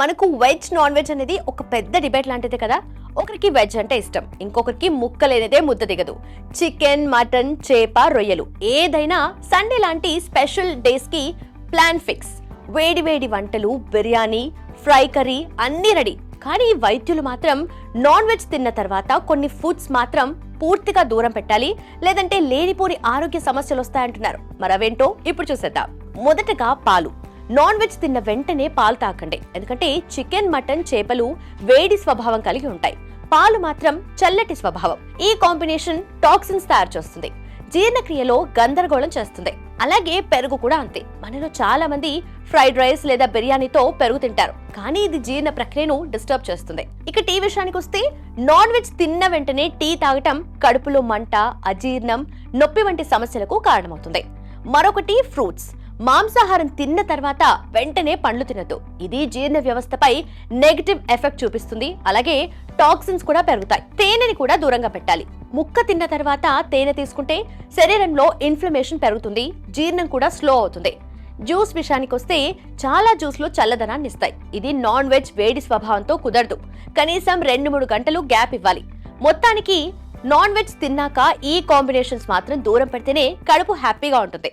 మనకు veg non veg అనేది ఒక పెద్ద డిబేట్ లాంటిదే కదా. ఒకరికి వెజ్ అంటే ఇష్టం, ఇంకొకరికి ముక్కలేనిదే ముద్ద దిగదు. చికెన్, మటన్, చేప, రొయ్యలు ఏదైనా సండే లాంటి స్పెషల్ డేస్ కి ప్లాన్ ఫిక్స్. వేడి వేడి వంటలు, బిర్యానీ, ఫ్రై కర్రీ అన్నీ రెడీ. కానీ వైద్యులు మాత్రం నాన్ వెజ్ తిన్న తర్వాత కొన్ని ఫుడ్స్ మాత్రం పూర్తిగా దూరం పెట్టాలి, లేదంటే లేనిపోని ఆరోగ్య సమస్యలు వస్తాయంటున్నారు. మరవేంటో ఇప్పుడు చూసేద్దాం. మొదటగా పాలు. నాన్ వెజ్ తిన్న వెంటనే పాలు తాకండి, ఎందుకంటే చికెన్, మటన్, చేపలు వేడి స్వభావం కలిగి ఉంటాయి. పాలు మాత్రం చల్లటి స్వభావం. ఈ కాంబినేషన్ టాక్సిన్స్ తయారు చేస్తుంది, జీర్ణక్రియలో గందరగోళం చేస్తుంది. అలాగే పెరుగు కూడా అంతే. మనలో చాలా మంది ఫ్రైడ్ రైస్ లేదా బిర్యానీతో పెరుగు తింటారు, కానీ ఇది జీర్ణ ప్రక్రియను డిస్టర్బ్ చేస్తుంది. ఇక టీ విషయానికి వస్తే, నాన్ వెజ్ తిన్న వెంటనే టీ తాగటం కడుపులో మంట, అజీర్ణం, నొప్పి వంటి సమస్యలకు కారణమవుతుంది. మరొకటి ఫ్రూట్స్. మాంసాహారం తిన్న తర్వాత వెంటనే పండ్లు తినద్దు, ఇది జీర్ణ వ్యవస్థపై నెగటివ్ ఎఫెక్ట్ చూపిస్తుంది. అలాగే టాక్సిన్స్ కూడా పెరుగుతాయి. తేనెని కూడా దూరంగా పెట్టాలి. ముక్క తిన్న తర్వాత తేనె తీసుకుంటే శరీరంలో ఇన్ఫ్లమేషన్ పెరుగుతుంది, జీర్ణం కూడా స్లో అవుతుంది. జ్యూస్ విషయానికి వస్తే, చాలా జ్యూస్లు చల్లదనాన్ని ఇస్తాయి. ఇది నాన్ వెజ్ వేడి స్వభావంతో కుదరదు. కనీసం 2-3 గంటలు గ్యాప్ ఇవ్వాలి. మొత్తానికి నాన్ వెజ్ తిన్నాక ఈ కాంబినేషన్స్ మాత్రం దూరం పెడితేనే కడుపు హ్యాపీగా ఉంటుంది.